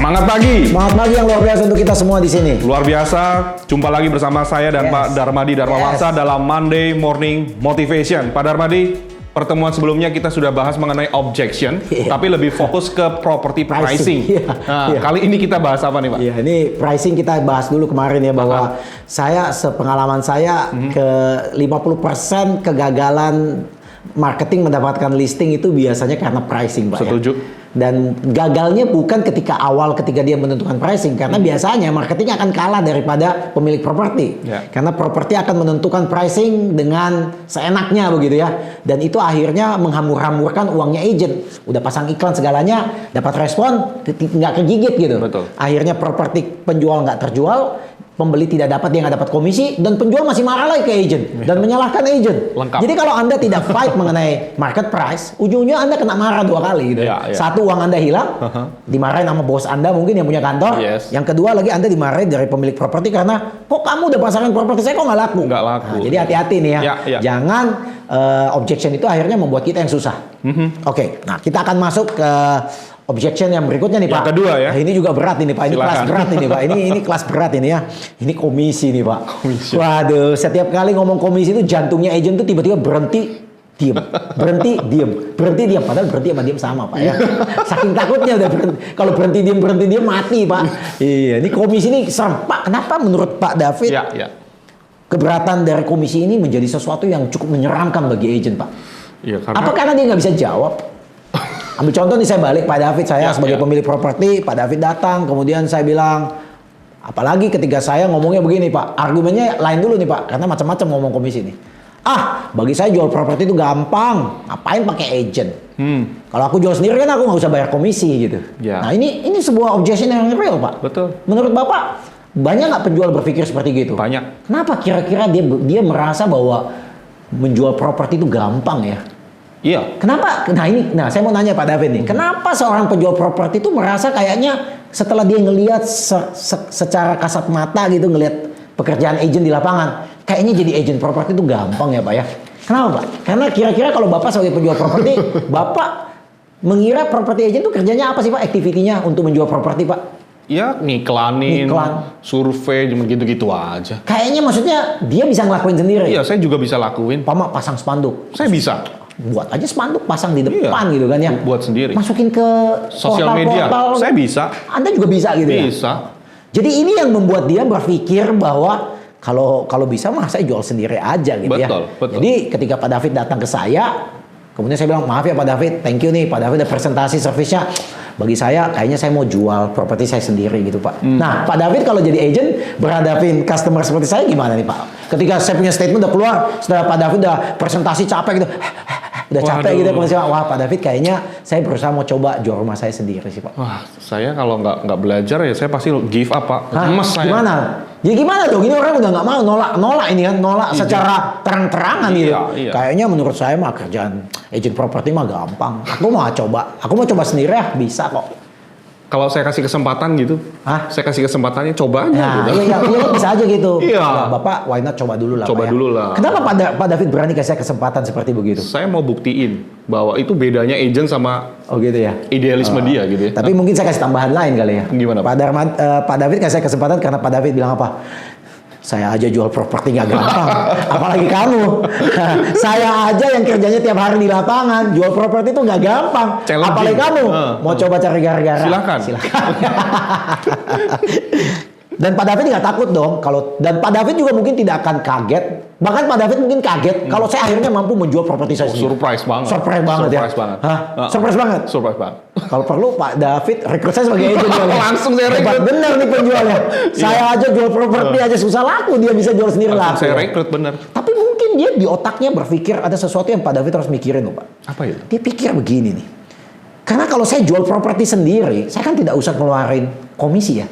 Semangat pagi. Semangat pagi yang luar biasa untuk kita semua di sini. Luar biasa, jumpa lagi bersama saya dan Pak Darmadi Dharmawangsa dalam Monday Morning Motivation. Pak Darmadi, pertemuan sebelumnya kita sudah bahas mengenai objection, tapi lebih fokus ke property pricing. Kali ini kita bahas apa nih Pak? Iya, ini pricing kita bahas dulu kemarin ya, bahwa saya sepengalaman saya ke 50% kegagalan marketing mendapatkan listing itu biasanya karena pricing Pak. Setuju. Dan gagalnya bukan ketika dia menentukan pricing, karena biasanya marketing akan kalah daripada pemilik properti. Karena properti akan menentukan pricing dengan seenaknya begitu ya. Dan itu akhirnya menghambur-hamburkan uangnya agent. Udah pasang iklan segalanya, dapat respon, nggak kegigit gitu. Betul. Akhirnya properti penjual nggak terjual, pembeli tidak dapat, dia nggak dapat komisi, dan penjual masih marah lagi ke agent dan menyalahkan agent. Lengkap. Jadi kalau Anda tidak fight mengenai market price, ujungnya Anda kena marah 2 kali gitu. Satu, uang Anda hilang, dimarahin sama bos Anda mungkin yang punya kantor. Yang kedua lagi, Anda dimarahin dari pemilik properti karena kok kamu udah pasangin properti saya kok nggak laku. Nggak laku. Nah, jadi hati-hati nih ya. Jangan objection itu akhirnya membuat kita yang susah. Oke, nah kita akan masuk ke objection yang berikutnya nih Pak. Yang kedua ya. Nah, ini juga berat ini Pak. Ini Silakan. kelas berat ini Pak. Ini kelas berat ini ya. Ini komisi nih Pak. Komisi. Waduh, setiap kali ngomong komisi itu jantungnya agent tuh tiba-tiba berhenti, diem. Berhenti, diem. Berhenti, diem. Padahal berhenti sama diem sama Pak ya. Saking takutnya udah berhenti. Kalau berhenti, diem mati Pak. Iya, ini komisi ini serem. Pak, kenapa menurut Pak David keberatan dari komisi ini menjadi sesuatu yang cukup menyeramkan bagi agent Pak? Iya, karena... Apa karena dia nggak bisa jawab? Ambil contoh nih, saya balik Pak David, saya sebagai pemilik properti, Pak David datang, kemudian saya bilang, apalagi ketika saya ngomongnya begini Pak, argumennya lain dulu nih Pak, karena macam-macam ngomong komisi nih. Bagi saya jual properti itu gampang, ngapain pakai agent? Kalau aku jual sendiri kan aku nggak usah bayar komisi gitu. Nah ini sebuah objection yang real Pak. Betul. Menurut Bapak, banyak nggak penjual berpikir seperti gitu? Banyak. Kenapa kira-kira dia merasa bahwa menjual properti itu gampang ya? Iya. Kenapa? Nah saya mau nanya Pak David nih, kenapa seorang penjual properti itu merasa kayaknya setelah dia ngelihat secara kasat mata gitu, ngelihat pekerjaan agent di lapangan, kayaknya jadi agent properti itu gampang ya Pak ya? Kenapa Pak? Karena kira-kira kalau Bapak sebagai penjual properti, Bapak mengira properti agent itu kerjanya apa sih Pak? Aktivitinya untuk menjual properti Pak? Ya, ngiklanin, survei, gitu-gitu aja. Kayaknya maksudnya dia bisa ngelakuin sendiri. Iya, saya juga bisa lakuin. Pak, pasang spanduk. Saya bisa. Buat aja spanduk, pasang di depan gitu kan ya. Buat sendiri. Masukin ke sosial media. Saya bisa. Anda juga bisa gitu ya? Bisa. Jadi ini yang membuat dia berpikir bahwa kalau bisa mah saya jual sendiri aja gitu ya. Betul. Jadi ketika Pak David datang ke saya, kemudian saya bilang, maaf ya Pak David, thank you nih Pak David ada presentasi servisnya. Bagi saya kayaknya saya mau jual properti saya sendiri gitu Pak. Nah Pak David kalau jadi agent berhadapin customer seperti saya gimana nih Pak? Ketika saya punya statement udah keluar, setelah Pak David udah presentasi capek gitu, udah capek gitu, kemudian wah Pak David kayaknya saya berusaha mau coba jual rumah saya sendiri sih Pak. Wah, saya kalau nggak belajar ya saya pasti give up Pak. Mas saya. Gimana? Jadi gimana dong? Ini orang udah nggak mau nolak ini kan, nolak secara terang-terangan gitu. Kayaknya menurut saya mah kerjaan agent properti mah gampang. Aku mau coba sendiri ya, bisa kok. Kalau saya kasih kesempatan gitu, saya kasih kesempatannya coba aja. Iya, bisa aja gitu. Iya. Bapak, why not coba dulu lah. Coba dulu lah. Kenapa Pak David berani kasih kesempatan seperti begitu? Saya mau buktiin bahwa itu bedanya agent sama gitu ya. Idealisme dia gitu ya. Tapi mungkin saya kasih tambahan lain kali ya. Gimana Pak? Pak David kasih kesempatan karena Pak David bilang apa? Saya aja jual properti nggak gampang, apalagi kamu. Saya aja yang kerjanya tiap hari di lapangan, jual properti itu nggak gampang. Apalagi kamu mau coba cari gara-gara. Silakan. Dan Pak David nggak takut dong dan Pak David juga mungkin tidak akan kaget. Bahkan Pak David mungkin kaget kalau saya akhirnya mampu menjual properti saya sendiri. Surprise banget. Surprise banget. Surprise banget. Kalau perlu Pak David rekrut saya sebagai agent. Langsung saya rekrut. Hebat bener nih penjualnya. Saya aja jual properti aja susah laku, dia bisa jual sendiri laku. Saya rekrut bener. Tapi mungkin dia di otaknya berpikir ada sesuatu yang Pak David harus mikirin loh Pak. Apa itu? Dia pikir begini nih. Karena kalau saya jual properti sendiri, saya kan tidak usah keluarin komisi ya.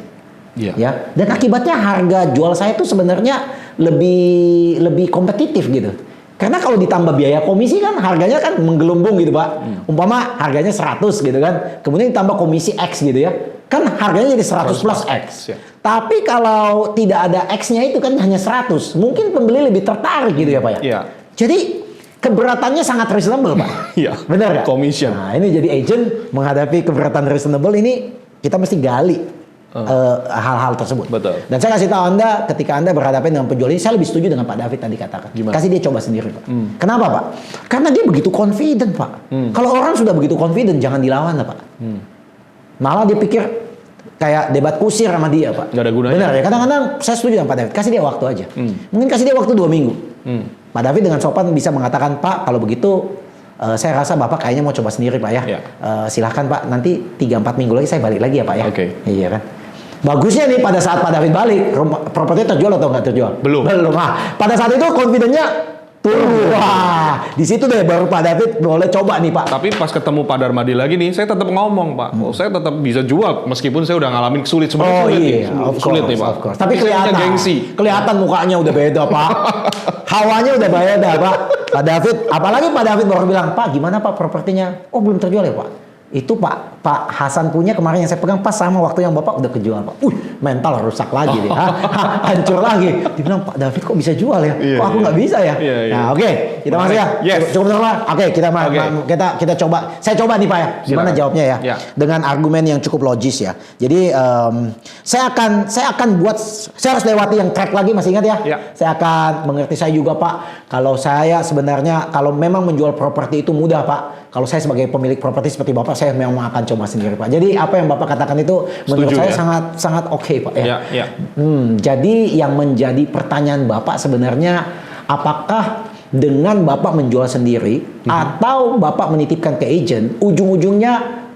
Ya, dan akibatnya harga jual saya itu sebenarnya lebih kompetitif gitu. Karena kalau ditambah biaya komisi kan harganya kan menggelumbung gitu Pak. Umpama harganya 100 gitu kan. Kemudian ditambah komisi X gitu ya. Kan harganya jadi 100 plus X. Tapi kalau tidak ada X-nya itu kan hanya 100. Mungkin pembeli lebih tertarik gitu ya Pak ya. Jadi keberatannya sangat reasonable Pak. Iya. Benar nggak? Commission. Nah ini jadi agent menghadapi keberatan reasonable ini kita mesti gali hal-hal tersebut. Betul. Dan saya kasih tahu Anda, ketika Anda berhadapan dengan penjual ini, saya lebih setuju dengan Pak David tadi katakan. Gimana? Kasih dia coba sendiri, Pak. Kenapa, Pak? Karena dia begitu confident, Pak. Kalau orang sudah begitu confident, jangan dilawan lah, Pak. Malah dia pikir kayak debat kusir sama dia, Pak. Nggak ada gunanya. Benar ya. Kadang-kadang saya setuju dengan Pak David. Kasih dia waktu aja. Mungkin kasih dia waktu 2 minggu. Pak David dengan sopan bisa mengatakan, Pak, kalau begitu saya rasa Bapak kayaknya mau coba sendiri, Pak ya. Silahkan Pak, nanti 3-4 minggu lagi saya balik lagi ya, Pak ya. Oke. Iya kan. Bagusnya nih pada saat Pak David balik, properti terjual atau nggak terjual? Belum. Ah, pada saat itu confidence-nya turun. Wah, di situ deh baru Pak David boleh coba nih, Pak. Tapi pas ketemu Pak Darmadi lagi nih, saya tetap ngomong, Pak. Oh, saya tetap bisa jual meskipun saya udah ngalamin sulit sebenarnya. Oh sulit iya, nih. Sulit nih, Pak. of course. Tapi saya kelihatan, gengsi. kelihatan mukanya udah beda, Pak. Hawanya udah beda, Pak. Pak David, apalagi Pak David baru bilang, Pak, gimana Pak propertinya? Oh, belum terjual ya, Pak? Itu Pak Hasan punya kemarin yang saya pegang pas sama waktu yang Bapak udah kejual, Pak. Mental rusak lagi deh. Hancur lagi. Dibilang, Pak David kok bisa jual ya? Kok aku nggak bisa ya? Nah, oke. Kita masuk ya. Yes. Cukup normal. Oke, kita coba. Saya coba nih, Pak ya. Gimana jawabnya ya? Dengan argumen yang cukup logis ya. Jadi saya akan buat, saya harus lewati yang track lagi, masih ingat ya? Saya akan mengerti saya juga, Pak. Kalau saya sebenarnya kalau memang menjual properti itu mudah, Pak. Kalau saya sebagai pemilik properti seperti Bapak, saya memang akan coba sendiri, Pak. Jadi apa yang Bapak katakan itu menurut saya sangat oke, Pak ya. Jadi yang menjadi pertanyaan Bapak sebenarnya, apakah dengan Bapak menjual sendiri atau Bapak menitipkan ke agent, ujung-ujungnya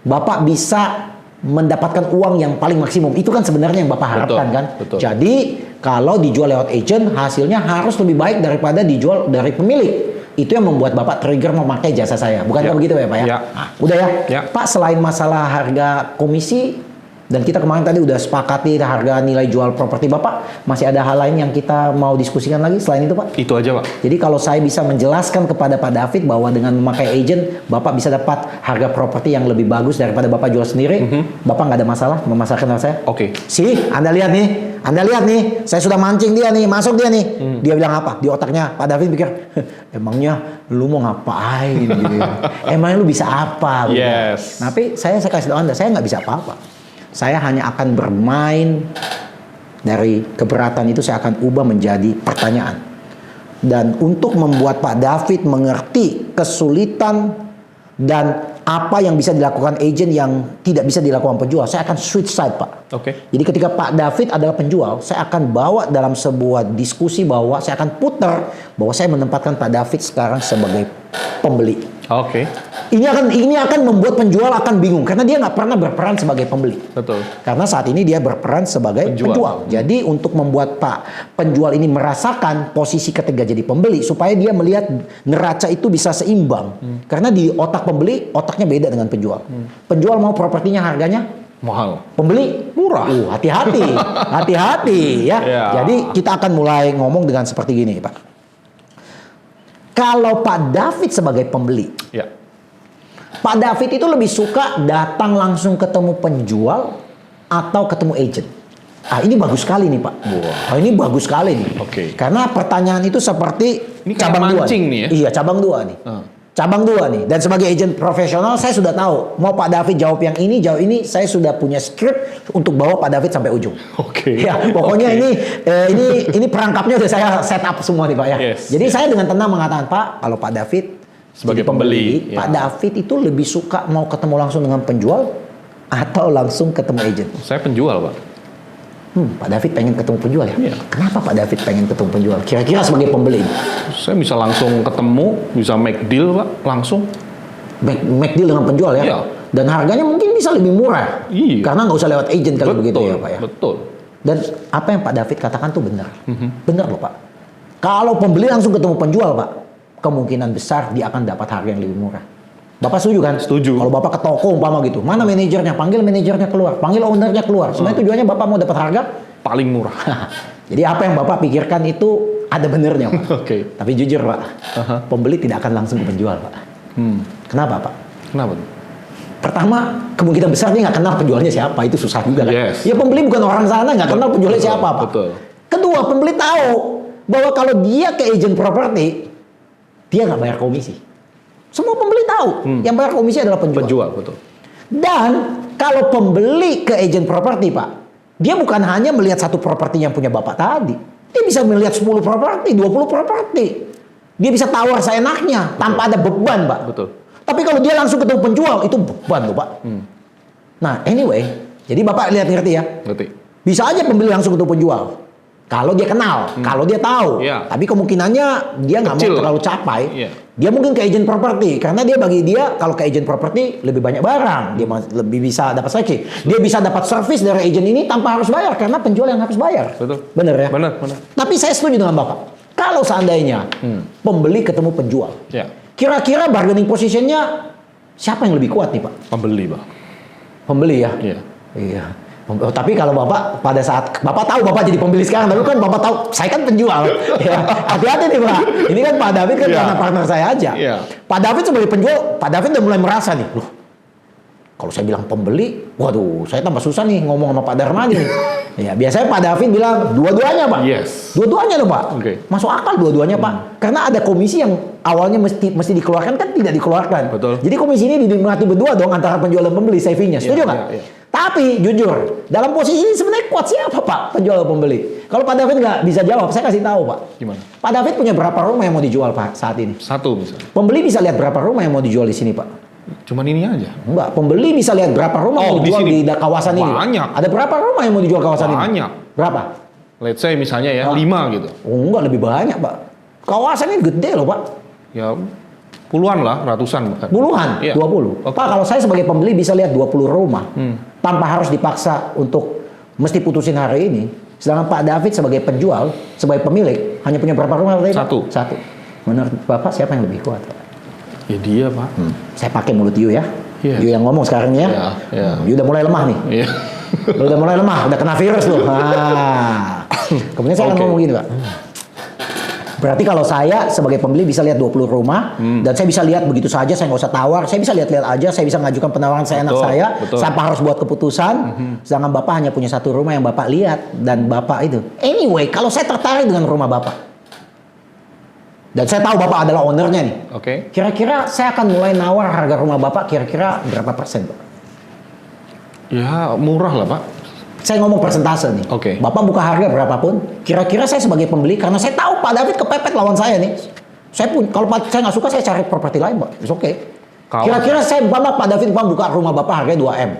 Bapak bisa mendapatkan uang yang paling maksimum. Itu kan sebenarnya yang Bapak harapkan, kan? Betul. Jadi kalau dijual lewat agent, hasilnya harus lebih baik daripada dijual dari pemilik. Itu yang membuat Bapak trigger memakai jasa saya. Bukankah begitu ya, Pak ya? Nah, udah ya? Pak, selain masalah harga komisi, dan kita kemarin tadi udah sepakati harga nilai jual properti Bapak, masih ada hal lain yang kita mau diskusikan lagi selain itu, Pak? Itu aja, Pak. Jadi kalau saya bisa menjelaskan kepada Pak David bahwa dengan memakai agent, Bapak bisa dapat harga properti yang lebih bagus daripada Bapak jual sendiri, Bapak nggak ada masalah memasarkan saya? Oke. Anda lihat nih, saya sudah mancing dia nih, masuk dia nih. Dia bilang apa? Di otaknya Pak David pikir, emangnya lu mau ngapain gitu. Emangnya lu bisa apa? Gitu. Yes. Tapi saya kasih tahu Anda, saya nggak bisa apa-apa. Saya hanya akan bermain dari keberatan itu, saya akan ubah menjadi pertanyaan. Dan untuk membuat Pak David mengerti kesulitan dan apa yang bisa dilakukan agent yang tidak bisa dilakukan penjual, saya akan switch side, Pak. Oke. Jadi ketika Pak David adalah penjual, saya akan bawa dalam sebuah diskusi bahwa saya akan putar bahwa saya menempatkan Pak David sekarang sebagai pembeli. Oke. Ini akan membuat penjual akan bingung karena dia nggak pernah berperan sebagai pembeli. Betul. Karena saat ini dia berperan sebagai penjual. Jadi untuk membuat Pak penjual ini merasakan posisi ketika jadi pembeli supaya dia melihat neraca itu bisa seimbang. Karena di otak pembeli, otaknya beda dengan penjual. Penjual mau propertinya harganya mahal. Pembeli murah. Hati-hati. Hati-hati ya. Jadi kita akan mulai ngomong dengan seperti gini, Pak. Kalau Pak David sebagai pembeli, Pak David itu lebih suka datang langsung ketemu penjual atau ketemu agent. Ini bagus sekali nih, Pak. Ini bagus sekali nih. Karena pertanyaan itu seperti ini cabang dua nih ya? Iya, cabang dua nih. Cabang dua nih. Dan sebagai agent profesional saya sudah tahu mau Pak David jawab yang ini, jawab ini, saya sudah punya script untuk bawa Pak David sampai ujung. Ya, pokoknya ini perangkapnya udah saya set up semua nih, Pak ya. Jadi saya dengan tenang mengatakan, Pak, kalau Pak David sebagai pembeli, Pak David itu lebih suka mau ketemu langsung dengan penjual atau langsung ketemu agent? Saya penjual, Pak. Pak David pengen ketemu penjual ya? Kenapa Pak David pengen ketemu penjual? Kira-kira sebagai pembeli? Saya bisa langsung ketemu, bisa make deal, Pak, langsung. Make deal dengan penjual ya? Dan harganya mungkin bisa lebih murah. Karena nggak usah lewat agent kalau begitu ya, Pak ya? Betul. Dan apa yang Pak David katakan tuh benar. Benar loh, Pak. Kalau pembeli langsung ketemu penjual, Pak, kemungkinan besar dia akan dapat harga yang lebih murah. Bapak setuju kan? Setuju. Kalau Bapak ke toko umpama gitu, mana manajernya? Panggil manajernya keluar, panggil ownernya keluar. Sebenarnya tujuannya Bapak mau dapat harga paling murah. Jadi apa yang Bapak pikirkan itu ada benernya, Pak. Tapi jujur, Pak, pembeli tidak akan langsung ke penjual, Pak. Kenapa, Pak? Kenapa? Pertama, kemungkinan besar dia nggak kenal penjualnya siapa, itu susah juga kan? Ya pembeli bukan orang sana, nggak kenal penjualnya siapa, Pak. Kedua, pembeli tahu bahwa kalau dia ke agent properti, dia nggak bayar komisi. Semua pembeli tahu, yang bayar komisi adalah penjual. Betul. Dan Kalau pembeli ke agent properti, Pak, dia bukan hanya melihat satu properti yang punya Bapak tadi. Dia bisa melihat 10 properti, 20 properti. Dia bisa tawar seenaknya tanpa ada beban, Pak. Betul. Tapi kalau dia langsung ketemu penjual, itu beban loh, Pak. Nah, anyway, jadi Bapak lihat ngerti ya? Ngerti. Bisa aja pembeli langsung ketemu penjual. Kalau dia kenal, kalau dia tahu. Iya. Tapi kemungkinannya dia nggak mau Kecil. terlalu capai. Iya. Dia mungkin ke agent properti. Karena dia bagi dia, kalau ke agent properti lebih banyak barang. Dia lebih bisa dapat seleksi. Dia bisa dapat service dari agent ini tanpa harus bayar. Karena penjual yang harus bayar. Betul. Bener ya? Bener. Tapi saya setuju dengan Bapak. Kalau seandainya pembeli ketemu penjual. Ya. Kira-kira bargaining positionnya siapa yang lebih kuat nih, Pak? Pembeli, Pak. Pembeli ya? Iya. Iya. Oh, tapi kalau Bapak pada saat Bapak tahu Bapak jadi pembeli sekarang, tapi kan Bapak tahu saya kan penjual. Ya, hati-hati nih, Pak. Ini kan Pak David kan Iya. karena partner saya aja. Iya. Pak David sebagai penjual, Pak David udah mulai merasa nih, loh. Kalau saya bilang pembeli, waduh, saya tambah susah nih ngomong sama Pak Darmadi nih. Ya, biasanya Pak David bilang dua-duanya, Pak. Yes. Dua-duanya loh, Pak. Oke. Masuk akal dua-duanya, Pak. Karena ada komisi yang awalnya mesti dikeluarkan kan tidak dikeluarkan. Betul. Jadi komisi ini dinikmati berdua dong antara penjual dan pembeli savingnya. Setuju Iya, nggak? iya, iya. Tapi jujur, dalam posisi ini sebenarnya kuat siapa, Pak? Penjual atau pembeli? Kalau Pak David nggak bisa jawab, saya kasih tahu, Pak. Gimana? Pak David punya berapa rumah yang mau dijual, Pak, saat ini? Satu misalnya. Pembeli bisa lihat berapa rumah yang mau dijual di sini, Pak? Cuman ini aja. Enggak, pembeli bisa lihat berapa rumah Oh, mau di dijual sini. di kawasan ini. Pak. Banyak. Ada berapa rumah yang mau dijual kawasan ini? Banyak. Berapa? Let's say misalnya ya, Ah. 5 gitu. Oh, enggak, lebih banyak, Pak. Kawasan ini gede loh, Pak. Ya puluhan lah, ratusan bahkan. Puluhan, Iya. 20. Oke. Pak, kalau saya sebagai pembeli bisa lihat 20 rumah. Tanpa harus dipaksa untuk mesti putusin hari ini. Sedangkan Pak David sebagai penjual, sebagai pemilik, hanya punya berapa rumah tadi, Pak? Satu. Satu. Menurut Bapak siapa yang lebih kuat, Pak? Ya dia, Pak. Saya pakai mulut Yu ya. Iya. Yu yang ngomong sekarang ya. Iya, iya. Yu udah mulai lemah nih. Iya. Lu udah mulai lemah, udah kena virus loh. Kemudian saya akan Oke. ngomong gini, Pak. Berarti kalau saya sebagai pembeli bisa lihat 20 rumah dan saya bisa lihat begitu saja, saya nggak usah tawar, saya bisa lihat-lihat aja, saya bisa ngajukan penawaran seenak Betul, saya, betul. tanpa harus buat keputusan. Sedangkan Bapak hanya punya satu rumah yang Bapak lihat dan Bapak itu. Anyway, kalau saya tertarik dengan rumah Bapak dan saya tahu Bapak adalah ownernya nih, Oke. kira-kira saya akan mulai nawar harga rumah Bapak kira-kira berapa persen, Pak? Ya murah lah, Pak. Saya ngomong persentase nih. Oke. Bapak buka harga berapapun, kira-kira saya sebagai pembeli, karena saya tahu Pak David kepepet lawan saya nih. Saya pun, kalau saya nggak suka, saya cari properti lain, Pak. It's okay. Kalau- Kira-kira saya, Pak David buka rumah Bapak harganya 2M.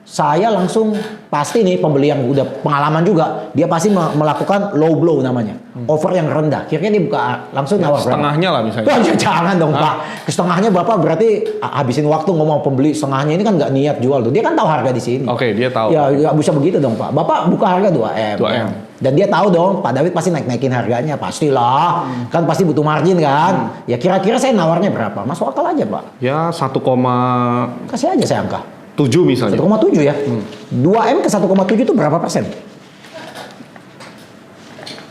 Saya langsung, pasti nih pembeli yang udah pengalaman juga, dia pasti melakukan low blow namanya. Offer yang rendah. Kira-kira dia buka langsung nawar berapa? Setengahnya lah misalnya. Wah, ya jangan dong, Pak. Setengahnya Bapak berarti habisin waktu ngomong pembeli, setengahnya ini kan nggak niat jual tuh. Dia kan tahu harga di sini. Oke, dia tahu. Ya, nggak bisa begitu dong, Pak. Bapak buka harga 2M. 2M. Dan dia tahu dong, Pak David pasti naik-naikin harganya. Pastilah. Kan pasti butuh margin kan. Ya kira-kira saya nawarnya berapa? Masuk akal aja, Pak. Ya 1,7 Kasih aja saya angka. misalnya. 1,7 ya. 2M ke 1,7 itu berapa persen?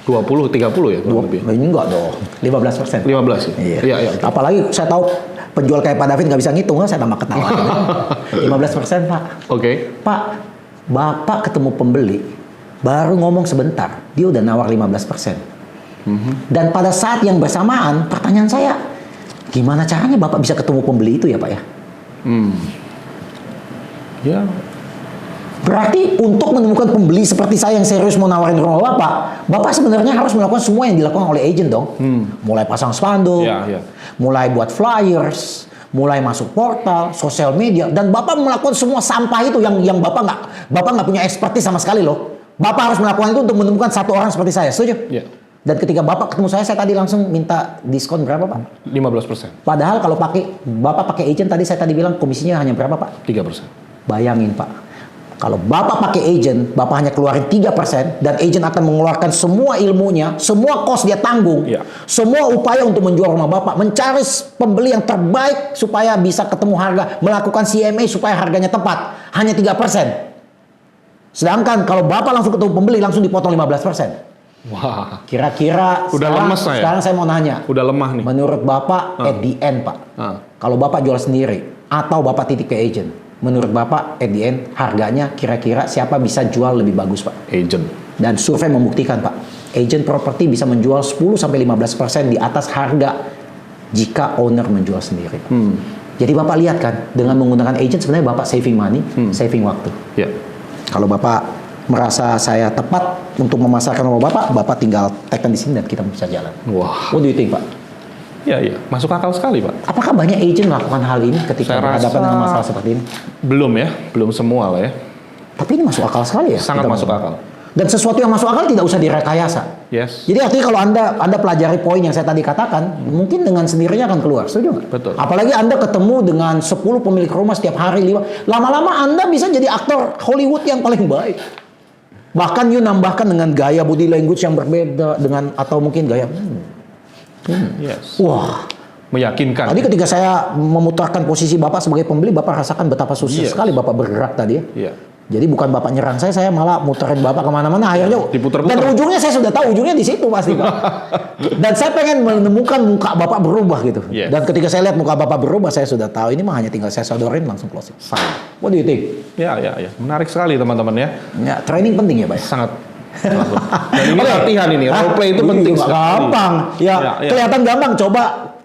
20, 30 ya kurang lebih. Ini enggak dong. 15%. 15 ya? Iya. Iya, iya. Oke. Apalagi saya tahu penjual kayak Pak David nggak bisa ngitung, saya tambah ketawa. 15%, Pak. Oke. Pak, Bapak ketemu pembeli, baru ngomong sebentar, dia udah nawar 15%. Dan pada saat yang bersamaan, pertanyaan saya, gimana caranya Bapak bisa ketemu pembeli itu ya, Pak ya? Ya, Berarti untuk menemukan pembeli seperti saya yang serius mau nawarin rumah Bapak, Bapak sebenarnya harus melakukan semua yang dilakukan oleh agent dong. Mulai pasang spanduk, Iya, iya. mulai buat flyers, mulai masuk portal, sosial media, dan Bapak melakukan semua sampah itu yang Bapak nggak punya ekspertis sama sekali loh. Bapak harus melakukan itu untuk menemukan satu orang seperti saya, setuju? Iya. Dan ketika Bapak ketemu saya tadi langsung minta diskon berapa, Pak? 15%. Padahal kalau Bapak pakai agent tadi saya tadi bilang komisinya hanya berapa, Pak? 3%. Bayangin, Pak. Kalau Bapak pakai agent, Bapak hanya keluarin 3% dan agent akan mengeluarkan semua ilmunya, semua cost dia tanggung. Iya. Semua upaya untuk menjual rumah Bapak, mencari pembeli yang terbaik supaya bisa ketemu harga, melakukan CMA supaya harganya tepat, hanya 3%. Sedangkan kalau Bapak langsung ketemu pembeli, langsung dipotong 15%. Wah, Kira-kira Udah lemes saya. sekarang saya mau nanya. udah lemah nih. Menurut Bapak, at the end, Pak. Kalau Bapak jual sendiri atau Bapak titik ke agent, menurut Bapak at the end harganya kira-kira siapa bisa jual lebih bagus, Pak? Agent. Dan survei membuktikan, Pak, agent properti bisa menjual 10-15% di atas harga jika owner menjual sendiri. Jadi Bapak lihat kan, dengan menggunakan agent sebenarnya Bapak saving money, saving waktu. Ya. Kalau Bapak merasa saya tepat untuk memasarkan rumah Bapak tinggal tekan di sini dan kita bisa jalan. Wah. What do you think, Pak? Ya, masuk akal sekali, Pak. Apakah banyak agent melakukan hal ini ketika berhadapan dengan masalah seperti ini? Belum ya, belum semua lah ya. Tapi ini masuk akal sekali ya. Sangat masuk akal. Dan sesuatu yang masuk akal tidak usah direkayasa. Yes. Jadi artinya kalau Anda pelajari poin yang saya tadi katakan, mungkin dengan sendirinya akan keluar. Setuju nggak? Betul. Apalagi Anda ketemu dengan 10 pemilik rumah setiap hari, 5. Lama-lama Anda bisa jadi aktor Hollywood yang paling baik. Bahkan you nambahkan dengan gaya body language yang berbeda dengan atau mungkin gaya Yes. wah, Meyakinkan. tadi ketika saya memutarkan posisi Bapak sebagai pembeli, Bapak rasakan betapa susah sekali Bapak bergerak tadi ya. Iya. Jadi bukan Bapak nyerang saya malah muterin Bapak kemana-mana. Akhirnya Diputer-puter. Dan ujungnya saya sudah tahu ujungnya di situ pasti Pak. Dan saya pengen menemukan muka Bapak berubah gitu. Yes. Dan ketika saya lihat muka Bapak berubah, saya sudah tahu ini mah hanya tinggal saya sodorin langsung closing. What do you think? Ya. Menarik sekali teman-teman ya. Ya, training penting ya Pak. Sangat. Dan ini latihan ini, role play itu penting sekali. Gampang. Ya, kelihatan gampang.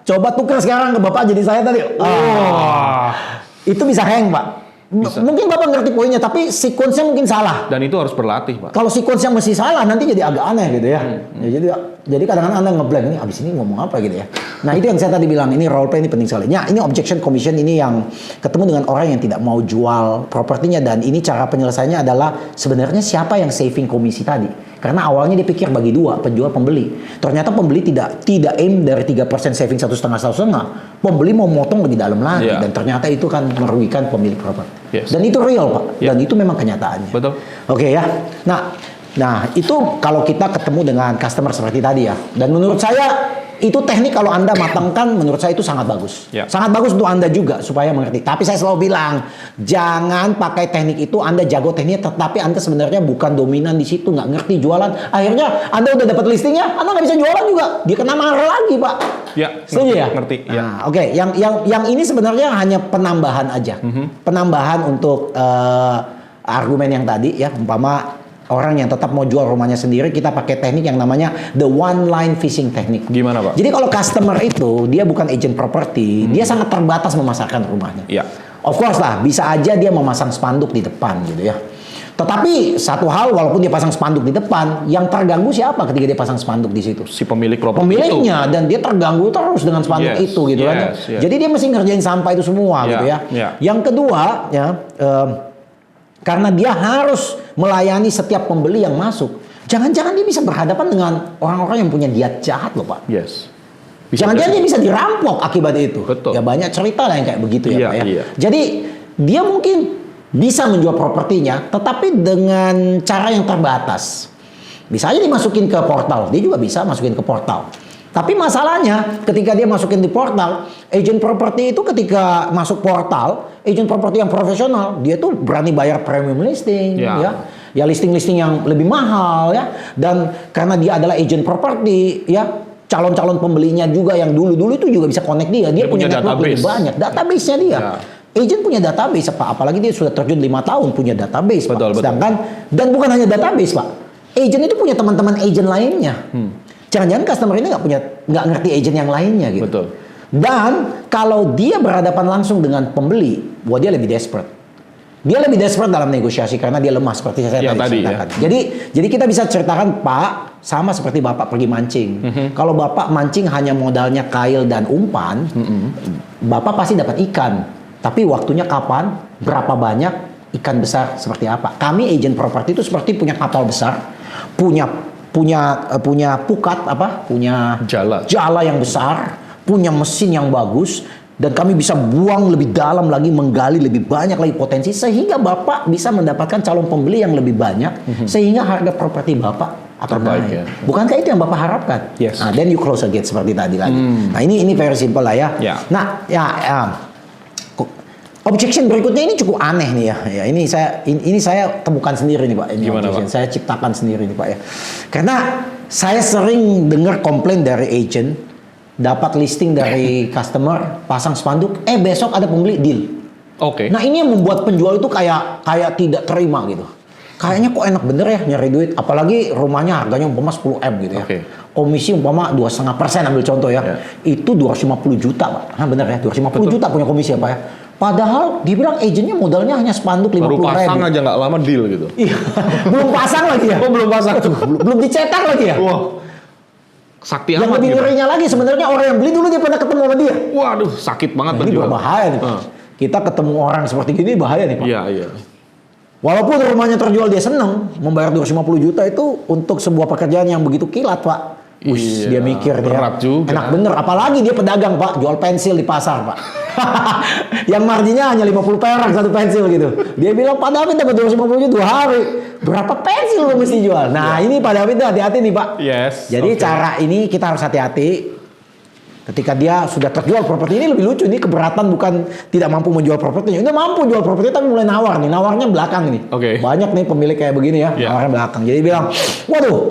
Coba tukar sekarang ke Bapak jadi saya tadi. Itu bisa hang Pak. Mungkin Bapak ngerti poinnya, tapi sequence-nya mungkin salah. Dan itu harus berlatih, Pak. Kalau sequence-nya masih salah, nanti jadi agak aneh gitu ya. Jadi kadang-kadang Anda ngeblank, ini abis ini ngomong apa gitu ya. Nah itu yang saya tadi bilang, ini role play ini penting sekali. Ya, ini objection commission ini yang ketemu dengan orang yang tidak mau jual propertinya, dan ini cara penyelesaiannya adalah sebenarnya siapa yang saving komisi tadi. Karena awalnya dia pikir bagi dua, penjual pembeli. Ternyata pembeli tidak aim dari 3% saving 1,5%. Pembeli mau motong lebih dalam lagi, dan ternyata itu kan merugikan pemilik properti. Yes. Dan itu real Pak, dan itu memang kenyataannya. Betul. Oke ya. Nah itu kalau kita ketemu dengan customer seperti tadi ya. Dan menurut saya itu teknik kalau Anda matangkan, menurut saya itu sangat bagus. Sangat bagus untuk Anda juga supaya mengerti. Tapi saya selalu bilang, jangan pakai teknik itu. Anda jago tekniknya, tetapi Anda sebenarnya bukan dominan di situ, nggak ngerti jualan. Akhirnya Anda udah dapat listingnya, Anda nggak bisa jualan juga. Dia kena marah lagi Pak. Ya, setuju ya? Ngerti. Ya. Nah, oke. Yang ini sebenarnya hanya penambahan aja. Penambahan untuk argumen yang tadi ya, umpama orang yang tetap mau jual rumahnya sendiri, kita pakai teknik yang namanya the one line fishing technique. Gimana Pak? Jadi kalau customer itu dia bukan agent properti, dia sangat terbatas memasarkan rumahnya. Ya. Of course lah, bisa aja dia memasang spanduk di depan gitu ya. Tetapi satu hal, walaupun dia pasang spanduk di depan, yang terganggu siapa ketika dia pasang spanduk di situ? Si pemilik properti pemiliknya, itu. dan dia terganggu terus dengan spanduk itu gitu kan. Jadi dia mesti ngerjain sampah itu semua gitu ya. Yang kedua ya, karena dia harus melayani setiap pembeli yang masuk. Jangan-jangan dia bisa berhadapan dengan orang-orang yang punya niat jahat loh Pak. Yes. Jangan-jangan dia bisa dirampok akibat itu. Betul. Ya banyak cerita lah yang kayak begitu ya Pak ya. Iya. Jadi dia mungkin bisa menjual propertinya, tetapi dengan cara yang terbatas. Bisa aja dimasukin ke portal. Dia juga bisa masukin ke portal. Tapi masalahnya ketika dia masukin di portal, agent properti itu ketika masuk portal, agent properti yang profesional, dia tuh berani bayar premium listing, ya listing-listing yang lebih mahal ya. Dan karena dia adalah agent properti, ya calon-calon pembelinya juga yang dulu-dulu itu juga bisa connect dia punya network lebih banyak, database-nya dia. Agent punya database Pak, apalagi dia sudah terjun 5 tahun punya database Pak. Sedangkan dan bukan hanya database Pak, agent itu punya teman-teman agent lainnya. Jangan-jangan customer ini nggak ngerti agent yang lainnya gitu. Betul. Dan kalau dia berhadapan langsung dengan pembeli, wah dia lebih desperate. Dia lebih desperate dalam negosiasi karena dia lemah seperti saya tadi ceritakan. Ya. Jadi kita bisa ceritakan Pak, sama seperti Bapak pergi mancing. Kalau Bapak mancing hanya modalnya kail dan umpan, Bapak pasti dapat ikan. Tapi waktunya kapan? Berapa banyak? Ikan besar seperti apa? Kami agent properti itu seperti punya kapal besar, punya pukat punya jala yang besar, punya mesin yang bagus, dan kami bisa buang lebih dalam lagi, menggali lebih banyak lagi potensi sehingga Bapak bisa mendapatkan calon pembeli yang lebih banyak, sehingga harga properti Bapak akan naik. Ya. Bukankah itu yang Bapak harapkan? Yes. Nah, then you close the gate seperti tadi lagi. Nah, ini very simple lah ya. Nah, objection berikutnya ini cukup aneh nih ya. Ini saya temukan sendiri nih Pak. Ini gimana Pak? Saya ciptakan sendiri nih Pak ya. Karena saya sering dengar komplain dari agent, dapat listing dari customer, pasang spanduk, besok ada pembeli, deal. Oke. Nah ini yang membuat penjual itu kayak tidak terima gitu. Kayaknya kok enak bener ya nyari duit, apalagi rumahnya harganya umpama 10M gitu ya. komisi umpama 2,5%, ambil contoh ya, itu 250 juta Pak. Nah benar ya, 250 juta punya komisi ya Pak ya. Padahal dia bilang agentnya modalnya hanya spanduk 50 ribu. Baru pasang aja nggak lama deal gitu. Iya, belum pasang lagi ya. Oh belum pasang. belum dicetak lagi ya. Wah, sakti yang amat lebih gitu. ngerinya lagi sebenarnya orang yang beli dulu dia pernah ketemu sama dia. Waduh, sakit banget Nah, ini penjual. berbahaya nih Pak. Kita ketemu orang seperti gini bahaya nih Pak. Iya, iya. Walaupun rumahnya terjual dia seneng, membayar 250 juta itu untuk sebuah pekerjaan yang begitu kilat Pak. Iya, Dia mikir berat dia juga. enak bener, apalagi dia pedagang Pak, jual pensil di pasar Pak. Yang marginnya hanya 50 perak satu pensil gitu. Dia bilang, Pak David dapat 250 juta 2 hari. Berapa pensil lo mesti jual? Nah ini Pak David hati-hati nih Pak. Yes. Jadi cara ini kita harus hati-hati. Ketika dia sudah terjual properti ini lebih lucu, ini keberatan bukan tidak mampu menjual propertinya. Udah mampu jual properti tapi mulai nawar nih, nawarnya belakang nih. Oke. Banyak nih pemilik kayak begini ya, nawarnya belakang. Jadi bilang, waduh,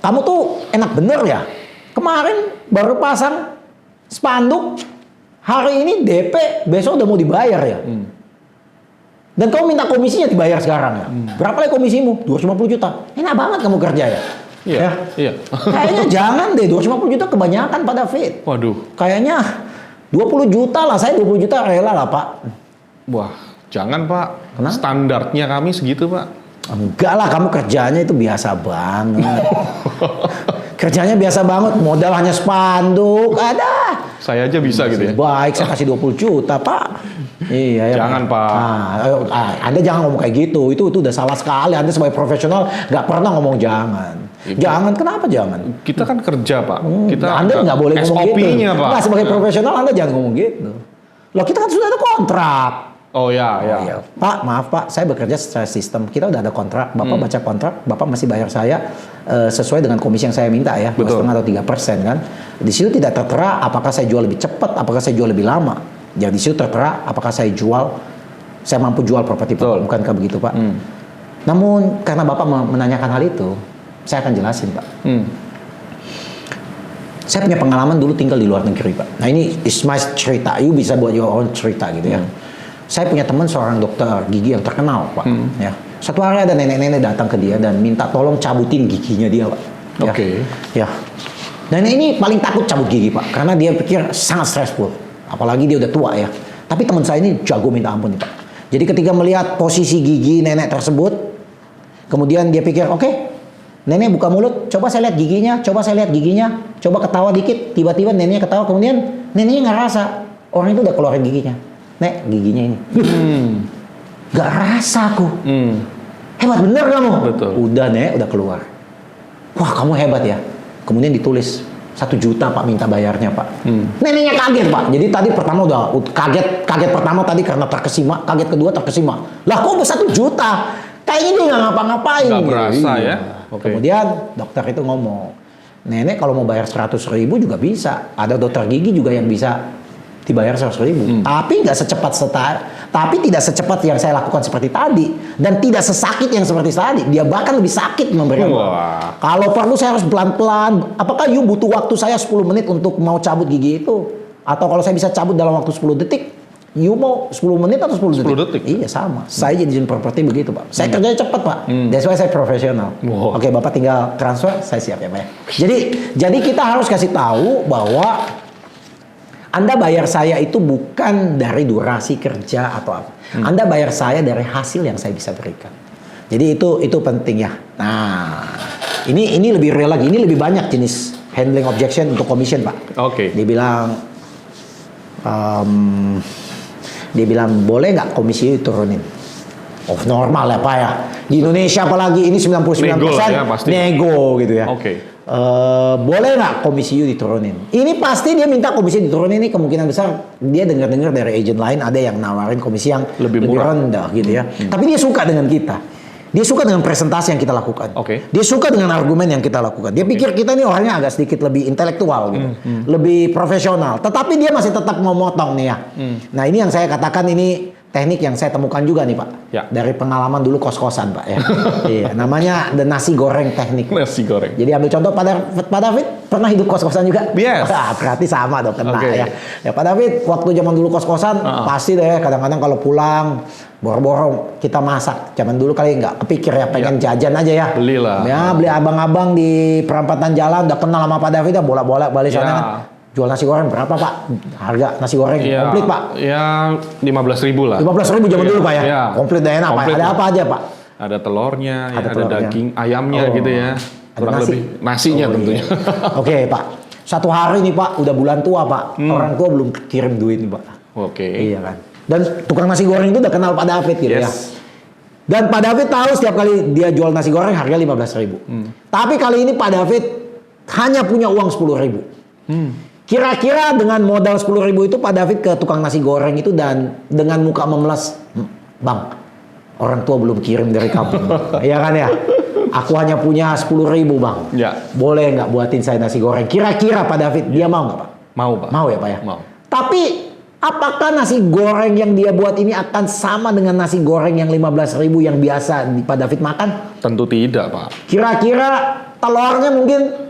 kamu tuh enak bener ya. Kemarin baru pasang spanduk, hari ini DP, besok udah mau dibayar ya. Dan kamu minta komisinya dibayar sekarang ya. Berapa lagi komisimu? 250 juta. Enak banget kamu kerja ya. Iya. Ya. Iya. Kayaknya jangan deh, 250 juta kebanyakan Pak David. Waduh. Kayaknya 20 juta lah, saya 20 juta rela lah Pak. Wah, jangan Pak. Kenapa? Standarnya kami segitu Pak. Enggak lah, kamu kerjanya itu biasa banget. Kerjanya biasa banget, modal hanya spanduk, ada. Saya aja bisa gitu ya. Baik, saya kasih 20 juta Pak. Iya ya. Jangan, Pak. Anda jangan ngomong kayak gitu, itu udah salah sekali. Anda sebagai profesional nggak pernah ngomong jangan. Jangan, kenapa jangan? Kita kan kerja Pak. Kita Anda nggak boleh ngomong gitu. SOP-nya Pak. Nggak, sebagai profesional Anda jangan ngomong gitu. Loh kita kan sudah ada kontrak. Oh ya, ya. Iya. Pak, maaf Pak, saya bekerja secara sistem. Kita udah ada kontrak. Bapak baca kontrak, Bapak masih bayar saya sesuai dengan komisi yang saya minta ya, 2,5 atau 3% kan. Di situ tidak tertera apakah saya jual lebih cepat, apakah saya jual lebih lama. Jadi di situ tertera apakah saya mampu jual properti Pak. Bukankah begitu Pak? Namun karena Bapak menanyakan hal itu, saya akan jelasin Pak. Saya punya pengalaman dulu tinggal di luar negeri Pak. Nah ini is my cerita, you bisa buat your own cerita gitu ya. Saya punya teman seorang dokter gigi yang terkenal Pak. Ya. Satu hari ada nenek-nenek datang ke dia dan minta tolong cabutin giginya dia Pak. Oke. Ya. Nenek ini paling takut cabut gigi Pak, karena dia pikir sangat stressful. Apalagi dia udah tua ya. Tapi teman saya ini jago minta ampun nih Pak. Jadi ketika melihat posisi gigi nenek tersebut, kemudian dia pikir, oke, nenek buka mulut, coba saya lihat giginya, coba ketawa dikit, tiba-tiba neneknya ketawa, kemudian neneknya nggak rasa orang itu udah keluarin giginya. Nek, giginya ini. Gak rasa aku. Hebat bener kamu. Betul. Udah Nek, udah keluar. Wah kamu hebat ya. Kemudian ditulis 1 juta Pak minta bayarnya Pak. Neneknya kaget Pak. Jadi tadi pertama udah kaget pertama tadi karena terkesima, kaget kedua terkesima. Lah kok 1 juta? Kayaknya dia nggak ngapa-ngapain. Nggak berasa Iya. ya. Okay. Kemudian dokter itu ngomong, nenek kalau mau bayar 100.000 juga bisa. Ada dokter gigi juga yang bisa dibayar 100.000. Tapi tidak secepat yang saya lakukan seperti tadi, dan tidak sesakit yang seperti tadi. Dia bahkan lebih sakit memberikan. Wah. Kalau perlu saya harus pelan-pelan. Apakah you butuh waktu saya 10 menit untuk mau cabut gigi itu? Atau kalau saya bisa cabut dalam waktu 10 detik, you mau 10 menit atau 10 detik? 10 detik. Iya sama. Saya jadi agent properti begitu Pak. Saya kerjanya cepat Pak. That's why saya profesional. Wow. Oke Bapak tinggal transfer, saya siap ya Pak. Jadi kita harus kasih tahu bahwa Anda bayar saya itu bukan dari durasi kerja atau apa. Anda bayar saya dari hasil yang saya bisa berikan. Jadi itu penting ya. Nah, ini lebih real lagi. Ini lebih banyak jenis handling objection untuk commission Pak. Oke. Dia bilang boleh nggak komisi diturunin? Oh normal ya Pak ya. Di Indonesia apalagi ini 99% Nego ya, pasti. nego gitu ya. Oke. Boleh nggak komisi you diturunin? Ini pasti dia minta komisi diturunin, ini kemungkinan besar dia dengar-dengar dari agent lain ada yang nawarin komisi yang lebih rendah gitu ya. Tapi dia suka dengan kita. Dia suka dengan presentasi yang kita lakukan. Dia suka dengan argumen yang kita lakukan. Dia pikir kita ini orangnya agak sedikit lebih intelektual gitu. Lebih profesional. Tetapi dia masih tetap mau motong nih ya. Nah ini yang saya katakan ini teknik yang saya temukan juga nih Pak. Ya. Dari pengalaman dulu kos-kosan Pak ya. Iya, namanya the nasi goreng teknik. Nasi goreng. Jadi ambil contoh Pak David pernah hidup kos-kosan juga? Yes. Berarti sama dong kena Okay. ya. Ya Pak David waktu zaman dulu kos-kosan pasti deh kadang-kadang kalau pulang Boro-boro kita masak. Zaman dulu kali nggak kepikir ya, pengen jajan aja ya. Belilah. Ya, beli abang-abang di perempatan jalan, udah kenal sama Pak David, ya bolak-bolak balik sana kan. Jual nasi goreng berapa Pak? Harga nasi goreng komplit Pak? Ya 15.000 lah. 15.000 zaman dulu Pak ya? Iya. Komplit dan enak Pak. Ada apa aja Pak? Ada telurnya, Ada ada telurnya. daging ayamnya gitu ya. Kurang nasi? lebih nasinya tentunya. Iya. Oke Pak. Satu hari nih Pak, udah bulan tua Pak. Orang tua belum kirim duit nih Pak. Oke. Iya kan. Dan tukang nasi goreng itu udah kenal Pak David gitu ya. Dan Pak David tahu setiap kali dia jual nasi goreng harga 15.000. Tapi kali ini Pak David hanya punya uang 10.000. Kira-kira dengan modal 10.000 itu Pak David ke tukang nasi goreng itu dan dengan muka memelas, Bang, orang tua belum kirim dari kampung. Iya kan ya? Aku hanya punya 10.000 Bang. Ya. Boleh nggak buatin saya nasi goreng? Kira-kira Pak David dia mau nggak Pak? Mau Pak. Mau ya Pak ya? Mau. Tapi apakah nasi goreng yang dia buat ini akan sama dengan nasi goreng yang 15.000 yang biasa Pak David makan? Tentu tidak Pak. Kira-kira telurnya mungkin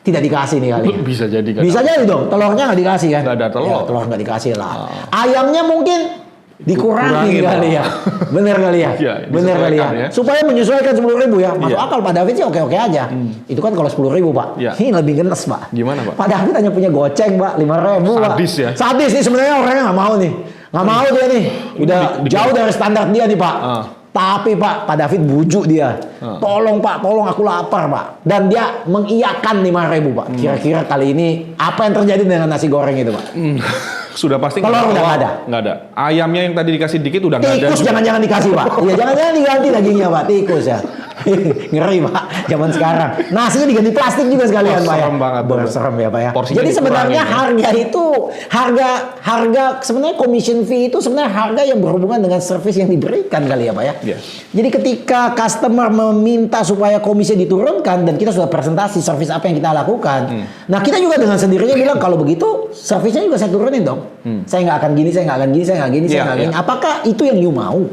tidak dikasih nih kali. Bisa jadi kan. Bisa jadi dong, telurnya nggak dikasih kan? Nggak ada telur. Ya, telur nggak dikasih lah. Ayamnya mungkin dikurangin kali ya. Bener kali ya? Iya, Bener kali ya? ya. Supaya menyesuaikan 10.000 ya. Masuk Iya. akal Pak David sih oke-oke aja. Itu kan kalau 10.000 Pak. Iya. Ini lebih genes Pak. Gimana Pak? Pak David hanya punya goceng Pak, 5.000 Pak. Sadis ya? Sadis nih sebenarnya orangnya nggak mau nih. Nggak mau dia nih. Udah jauh dari standar dia nih Pak. Tapi Pak David bujuk dia. Tolong Pak, tolong aku lapar Pak. Dan dia mengiyakan 5.000 Pak. Kira-kira kali ini apa yang terjadi dengan nasi goreng itu Pak? Sudah pasti Telur udah nggak ada. Nggak ada. Ayamnya yang tadi dikasih dikit udah nggak ada. Tikus jangan-jangan dikasih Pak. Iya jangan-jangan diganti dagingnya Pak. Tikus ya. Ngeri Pak. Zaman sekarang. Nasinya diganti plastik juga sekalian Pak ya. Serem banget. Serem ya Pak ya. Porsinya Jadi sebenarnya dikurangin, harga itu harga sebenarnya commission fee itu sebenarnya harga yang berhubungan dengan service yang diberikan kali ya Pak ya. Yes. Jadi ketika customer meminta supaya komisi diturunkan dan kita sudah presentasi service apa yang kita lakukan. Nah kita juga dengan sendirinya bilang kalau begitu service-nya juga saya turunin dong. Saya nggak akan gini, saya nggak akan gini, saya nggak gini, saya nggak gini. Apakah itu yang you mau?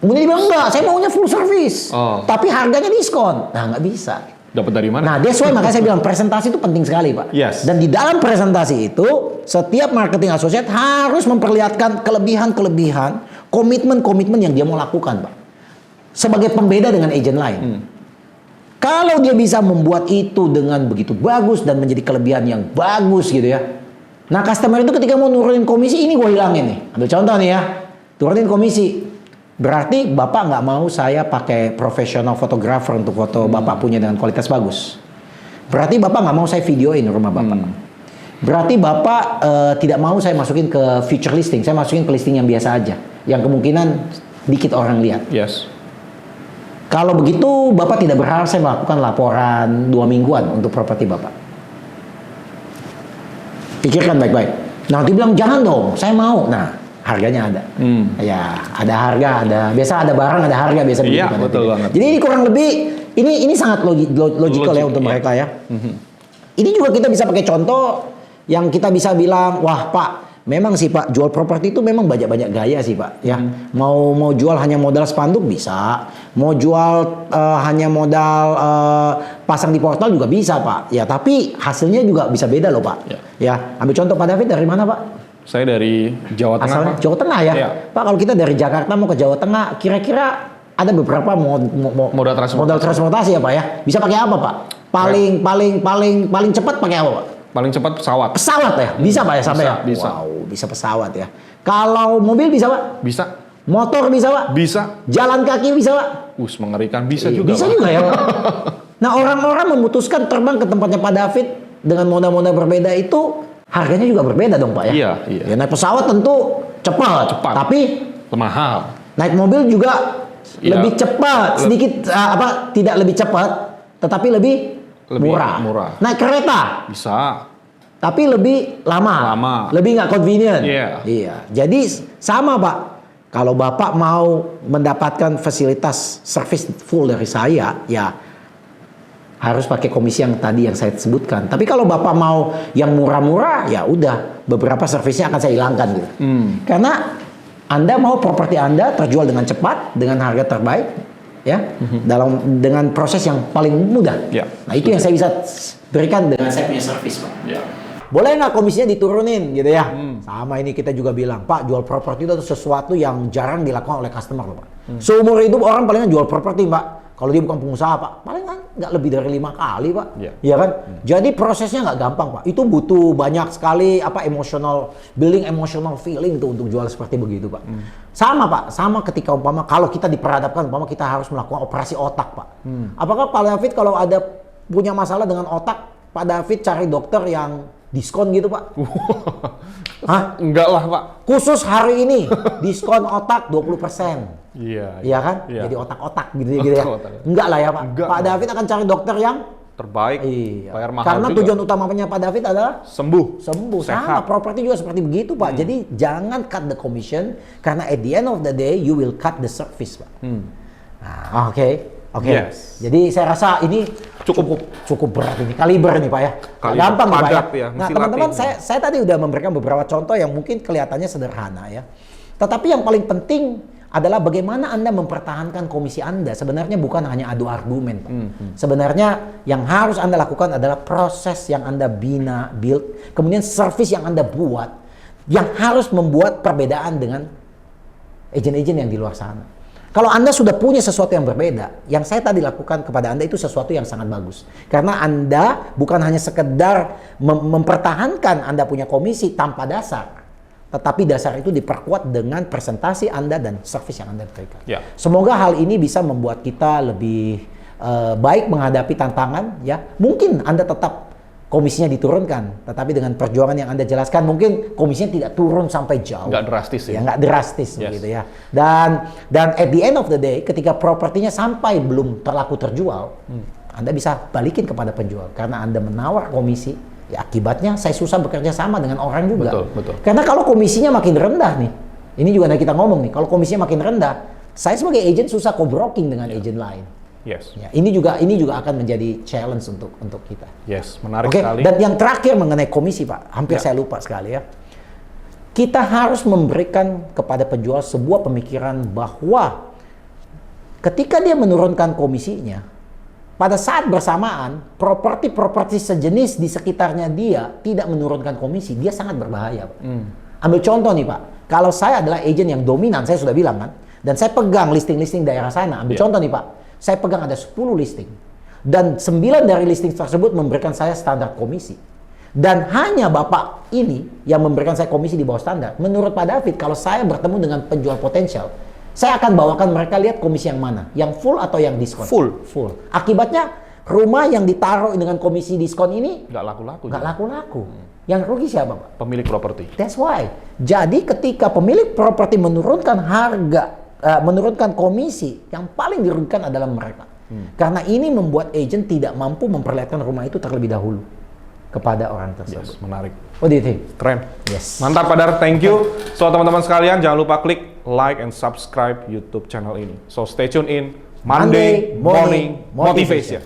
Kemudian dia bilang enggak, saya maunya full service. Tapi harganya diskon. Nah nggak bisa. Dapat dari mana? Nah that's why makanya saya bilang presentasi itu penting sekali Pak. Yes. Dan di dalam presentasi itu setiap marketing associate harus memperlihatkan kelebihan-kelebihan, komitmen-komitmen yang dia mau lakukan Pak. Sebagai pembeda dengan agent lain. Kalau dia bisa membuat itu dengan begitu bagus dan menjadi kelebihan yang bagus gitu ya. Nah customer itu ketika mau nurunin komisi ini gue hilangin nih. Ambil contoh nih ya. Turunin komisi. Berarti Bapak nggak mau saya pakai profesional fotografer untuk foto Bapak punya dengan kualitas bagus. Berarti Bapak nggak mau saya videoin rumah Bapak. Berarti Bapak tidak mau saya masukin ke feature listing. Saya masukin ke listing yang biasa aja. Yang kemungkinan dikit orang lihat. Yes. Kalau begitu Bapak tidak berharap saya melakukan laporan 2 mingguan untuk properti Bapak. Pikirkan baik-baik. Nah dia bilang jangan dong, saya mau. Nah harganya ada. Ya ada harga, biasa ada barang, ada harga biasa begitu. Iya betul banget. Jadi ini kurang lebih ini sangat logical ya untuk mereka ya. Ini juga kita bisa pakai contoh yang kita bisa bilang, wah Pak, memang sih Pak jual properti itu memang banyak-banyak gaya sih Pak ya. Mau jual hanya modal spanduk bisa, mau jual hanya modal pasang di portal juga bisa Pak. Ya tapi hasilnya juga bisa beda loh Pak. Ya ambil contoh Pak David dari mana Pak? Saya dari Jawa Tengah. Asalnya Pak. Jawa Tengah ya. Iya. Pak kalau kita dari Jakarta mau ke Jawa Tengah, kira-kira ada beberapa Moda transportasi ya Pak ya. Bisa pakai apa Pak? Paling cepat pakai apa Pak? Paling cepat pesawat. Pesawat ya? Bisa Pak ya sampai ya? Bisa. Wow, bisa pesawat ya. Kalau mobil bisa Pak? Bisa. Motor bisa Pak? Bisa. Jalan kaki bisa Pak? Mengerikan. Bisa juga. Bisa Pak. juga ya Pak. Nah orang-orang memutuskan terbang ke tempatnya Pak David dengan moda-moda berbeda itu harganya juga berbeda dong Pak ya? Iya. Ya naik pesawat tentu cepat. Tapi mahal. naik mobil juga lebih cepat, sedikit tidak lebih cepat, tetapi lebih murah. Naik kereta bisa, tapi lebih lama. Lebih nggak convenient. Iya. Jadi sama Pak. Kalau Bapak mau mendapatkan fasilitas service full dari saya, ya harus pakai komisi yang tadi yang saya sebutkan. Tapi kalau Bapak mau yang murah-murah, ya udah beberapa servisnya akan saya hilangkan gitu. Karena Anda mau properti Anda terjual dengan cepat, dengan harga terbaik, ya, dengan proses yang paling mudah. Nah itu yang saya bisa berikan dengan saya punya servis Pak. boleh nggak komisinya diturunin gitu ya? Sama ini kita juga bilang, Pak, jual properti itu sesuatu yang jarang dilakukan oleh customer loh, Pak. Seumur hidup orang palingan jual properti, Pak. Kalau dia bukan pengusaha, Pak, palingan nggak lebih dari 5 kali, Pak. Iya kan? Jadi prosesnya nggak gampang, Pak. Itu butuh banyak sekali building emotional feeling tuh untuk jual seperti begitu, Pak. Sama, Pak. Sama ketika umpama kalau kita diperhadapkan, umpama kita harus melakukan operasi otak, Pak. Apakah Pak David kalau ada punya masalah dengan otak, Pak David cari dokter yang diskon gitu, Pak? Hah? Enggak lah, Pak. Khusus hari ini, diskon otak 20%. Iya. Iya kan? Iya. Jadi otak-otak gitu ya. Enggak lah ya, Pak. Enggak. Pak David akan cari dokter yang Terbaik, iya. bayar mahal Karena juga. tujuan utamanya Pak David adalah Sembuh. Sama properti juga seperti begitu, Pak. Jadi jangan cut the commission karena at the end of the day you will cut the service, Pak. Nah, oke. Yes. Jadi saya rasa ini cukup berat ini, kaliber nih, Pak ya. Kaliber, Gampang nih, Pak padat ya. ya, Nah, mesti teman-teman, latih. saya tadi udah memberikan beberapa contoh yang mungkin kelihatannya sederhana ya. Tetapi yang paling penting adalah bagaimana Anda mempertahankan komisi Anda. Sebenarnya bukan hanya adu argumen, Pak. Sebenarnya yang harus Anda lakukan adalah proses yang Anda build, kemudian service yang Anda buat, yang harus membuat perbedaan dengan agen-agen yang di luar sana. Kalau Anda sudah punya sesuatu yang berbeda, yang saya tadi lakukan kepada Anda itu sesuatu yang sangat bagus. Karena Anda bukan hanya sekedar mempertahankan Anda punya komisi tanpa dasar, tetapi dasar itu diperkuat dengan presentasi Anda dan service yang Anda berikan. Ya. Semoga hal ini bisa membuat kita lebih baik menghadapi tantangan. Ya, mungkin Anda tetap komisinya diturunkan, tetapi dengan perjuangan yang Anda jelaskan, mungkin komisinya tidak turun sampai jauh. Nggak drastis ya? Nggak drastis begitu ya. Dan at the end of the day, ketika propertinya sampai belum terlaku terjual, Anda bisa balikin kepada penjual karena Anda menawar komisi. Ya akibatnya saya susah bekerja sama dengan orang juga. Betul. Karena kalau komisinya makin rendah nih, ini juga kita ngomong nih, kalau komisinya makin rendah, saya sebagai agent susah co-broking dengan agent lain. Yes. Ya, ini juga akan menjadi challenge untuk kita. Yes, menarik Oke, sekali. dan yang terakhir mengenai komisi, Pak, hampir saya lupa sekali ya. Kita harus memberikan kepada penjual sebuah pemikiran bahwa ketika dia menurunkan komisinya, pada saat bersamaan properti sejenis di sekitarnya dia tidak menurunkan komisi, dia sangat berbahaya, Pak. Ambil contoh nih, Pak. Kalau saya adalah agent yang dominan, saya sudah bilang kan, dan saya pegang listing-listing daerah sana. Ambil contoh nih, Pak. Saya pegang ada 10 listing. Dan 9 dari listing tersebut memberikan saya standar komisi. Dan hanya Bapak ini yang memberikan saya komisi di bawah standar. Menurut Pak David, kalau saya bertemu dengan penjual potensial, saya akan bawakan mereka lihat komisi yang mana. Yang full atau yang diskon? Full. Akibatnya, rumah yang ditaruh dengan komisi diskon ini Nggak laku-laku. nggak laku-laku. Yang rugi siapa, Pak? Pemilik properti. That's why. Jadi ketika pemilik properti menurunkan harga, menurunkan komisi, yang paling dirugikan adalah mereka. Karena ini membuat agent tidak mampu memperlihatkan rumah itu terlebih dahulu kepada orang tersebut. Yes, menarik. What do you think? Keren. Yes. Mantap, Pak Dar. Thank you. So, teman-teman sekalian, jangan lupa klik like and subscribe YouTube channel ini. So, stay tune in Monday Morning Motivation.